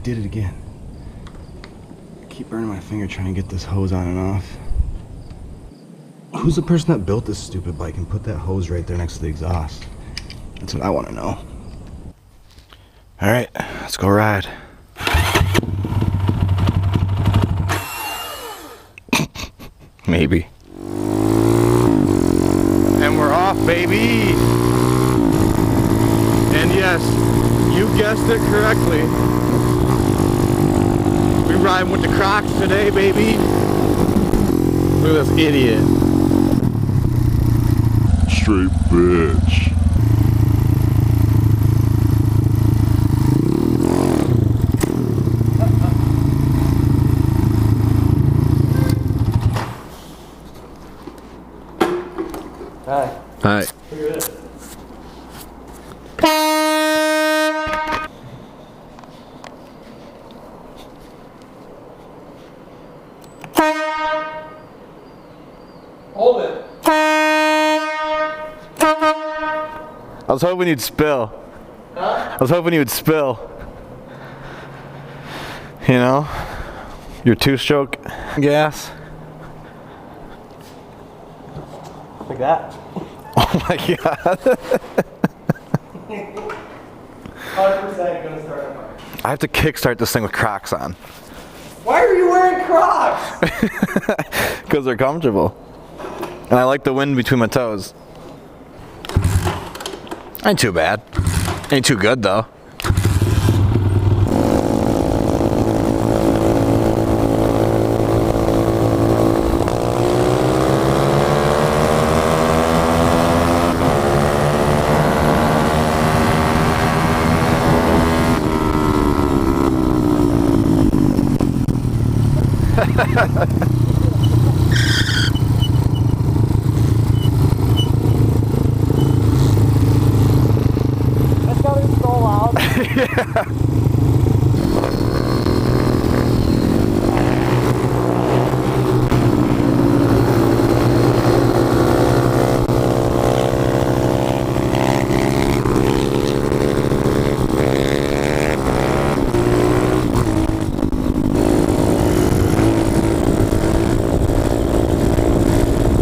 did it again. I keep burning my finger trying to get this hose on and off. Who's the person that built this stupid bike and put that hose right there next to the exhaust? That's what I want to know. All right, let's go ride. Maybe. And we're off, baby! And yes, you guessed it correctly. We riding with the Crocs today, baby. Look at this idiot. Straight bitch. Hi. Hi. Look at this. Hold it. I was hoping you'd spill. Huh? I was hoping you would spill. You know? Your two-stroke gas. Like that. Oh my god. 100% gonna start a fire. I have to kickstart this thing with Crocs on. Why are you wearing Crocs? Because they're comfortable. And I like the wind between my toes. Ain't too bad. Ain't too good though. That's gotta be so loud. Yeah.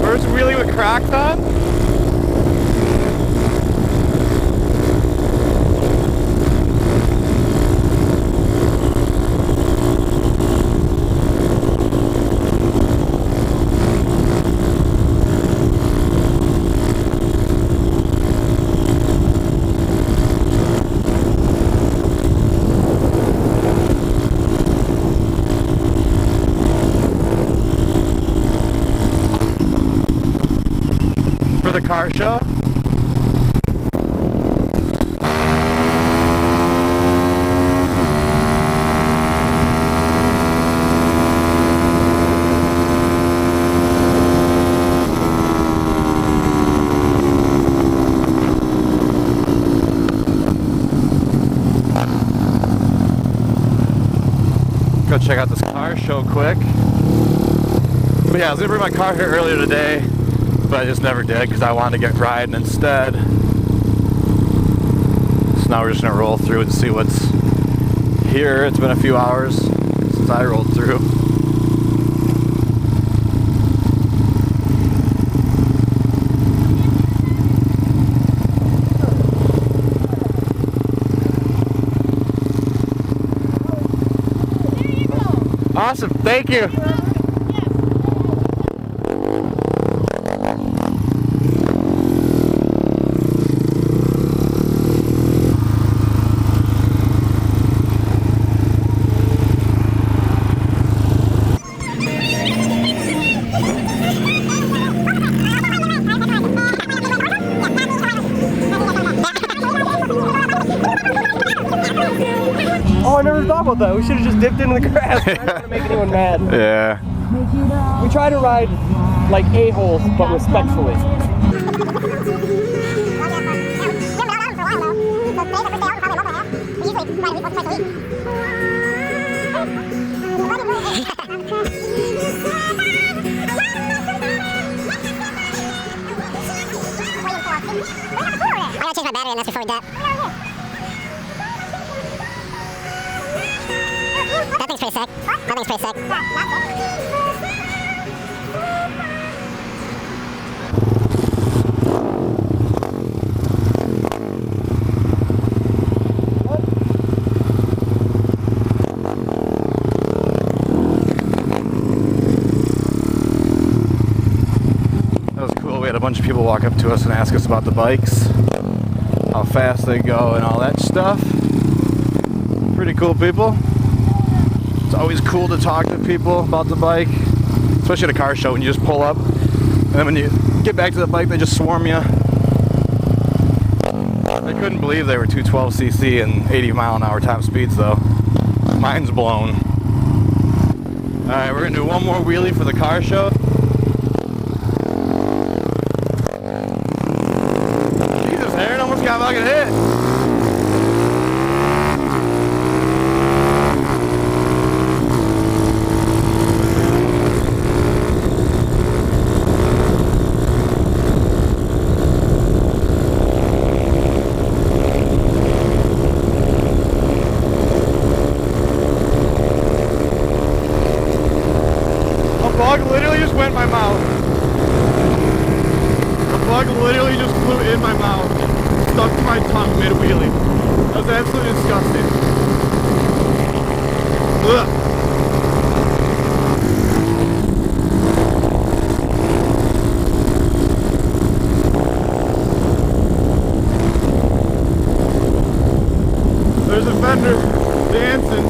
First wheelie with Crocs on? For the car show? Go check out this car show quick. But yeah, I was gonna bring my car here earlier today, but I just never did because I wanted to get riding instead. So now we're just gonna roll through and see what's here. It's been a few hours since I rolled through. Awesome, thank you. Oh, I never thought about that. We should have just dipped into the grass. I don't want to make anyone mad. Yeah. We try to ride like a-holes, but respectfully. I gotta change my battery and that's before we dip. thing's pretty sick. That thing's pretty sick. That was cool. We had a bunch of people walk up to us and ask us about the bikes, how fast they go and all that stuff. Pretty cool people. It's always cool to talk to people about the bike, especially at a car show when you just pull up and then when you get back to the bike they just swarm you. I couldn't believe they were 212cc and 80-mile-an-hour top speeds though. Mind's blown. Alright, we're gonna do one more wheelie for the car show. Jesus, Aaron almost got fucking hit. The plug literally just went in my mouth. The plug literally just flew in my mouth. Stuck to my tongue mid-wheelie. That was absolutely disgusting. Ugh. There's a fender dancing.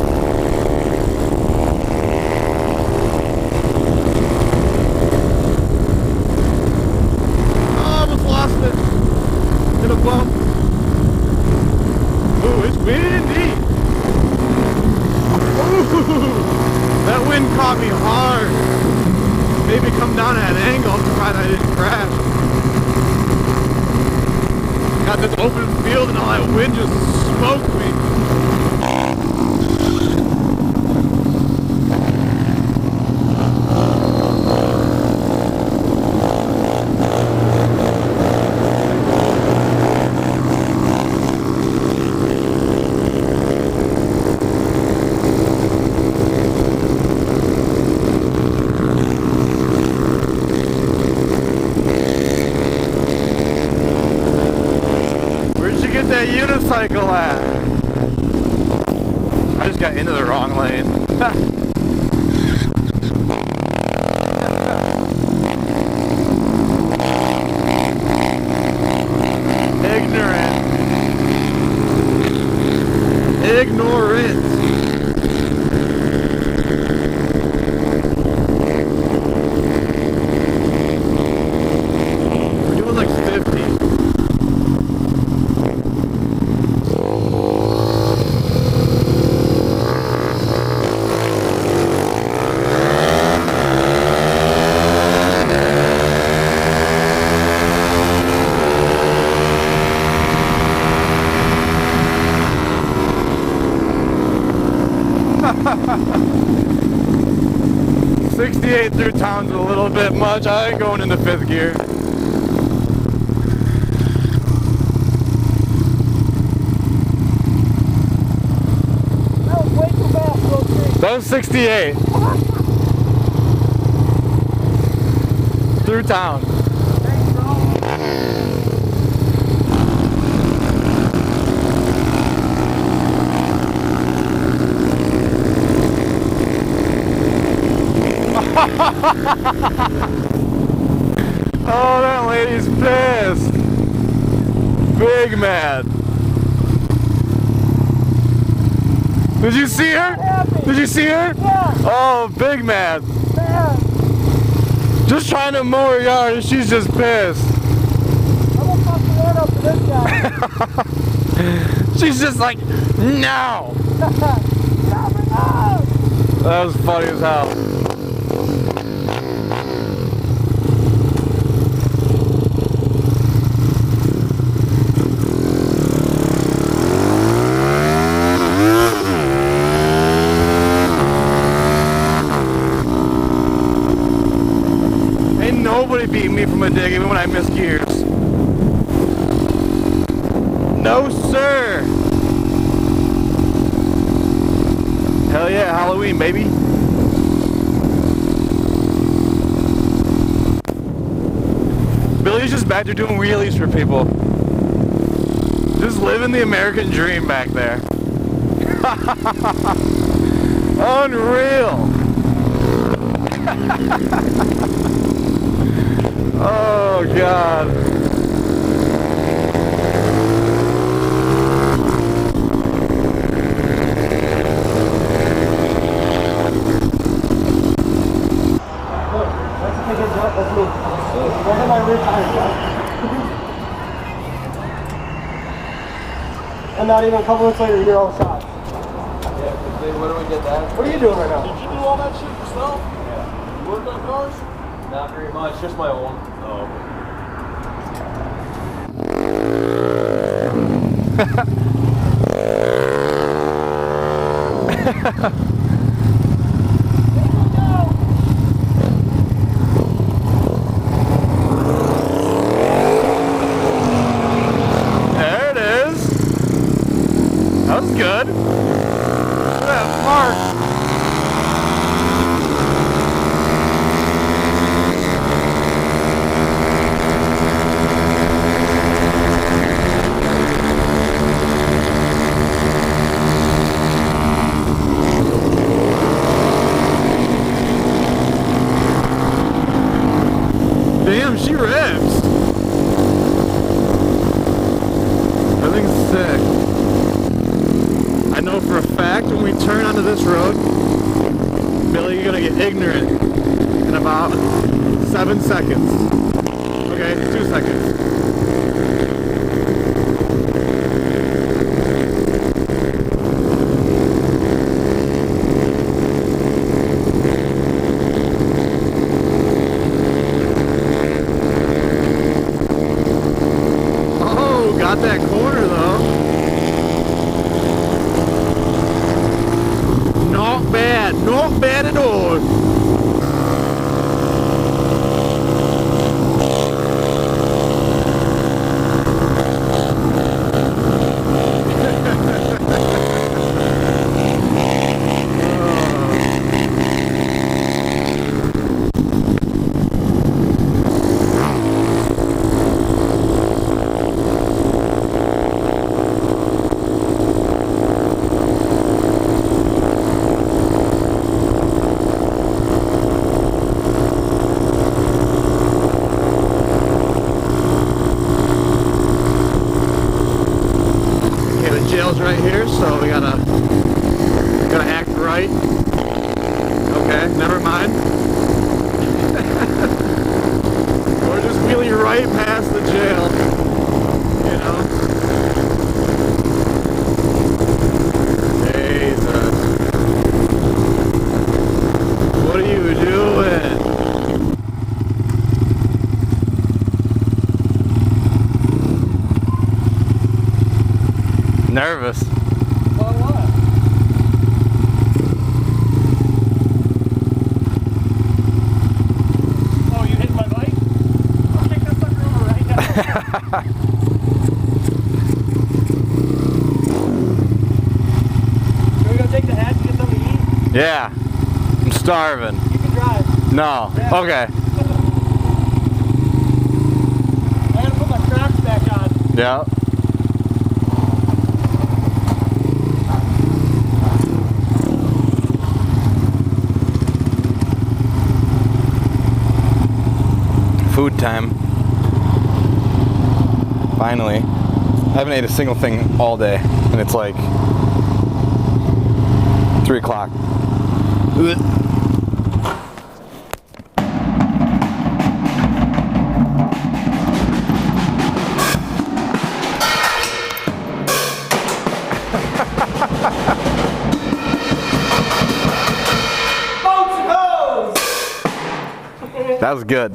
In a bump. Ooh, it's windy. Ooh, that wind caught me hard. Made me come down at an angle to find I didn't crash. Got this open field and all that wind just smoked me. That unicycle at? I just got into the wrong lane. Ignorant. We're doing like 50. '68 through town's a little bit much. I ain't going into 5th gear. That was way too fast, little That was 68. Through town. Thanks, bro. Oh, that lady's pissed. Big mad. Did you see her? Did you see her? Yeah. Oh, big mad. Man. Just trying to mow her yard and she's just pissed. I'm gonna fuck the road up for this guy. She's just like, no. Stop it up. That was funny as hell. Nobody beat me from a dig even when I miss gears. No sir. Hell yeah, how Halloween, baby. Billy's just back there doing wheelies for people. Just living the American dream back there. Unreal. Oh God. That's me. Look at my rear tire. And not even a couple minutes later, you hear all the shots. Yeah, where do we get that? What are you doing right now? Did you do all that shit yourself? Yeah. You work on cars? Not very much, just my own. Oh. There it is. That was good. Look at that mark. Damn, she rips. That thing's sick. I know for a fact when we turn onto this road, Billy, you're gonna get ignorant in about 7 seconds. Okay, 2 seconds. Got that corner though. Not bad at all. Jail's right here, so we gotta act right. Okay, never mind. We're just wheeling right past the jail, you know. Jesus, what are you doing? Nervous. Well, what? Oh, you hit my bike? I'll kick that sucker over right now. Can we go take the hat and get something to eat? Yeah, I'm starving. You can drive. No. Yeah. Okay. I gotta put my Crocs back on. Yeah. Food time. Finally. I haven't ate a single thing all day, and it's like 3 o'clock. That was good.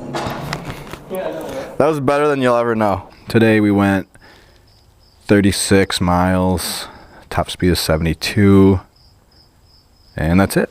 That was better than you'll ever know. Today we went 36 miles, top speed is 72, and that's it.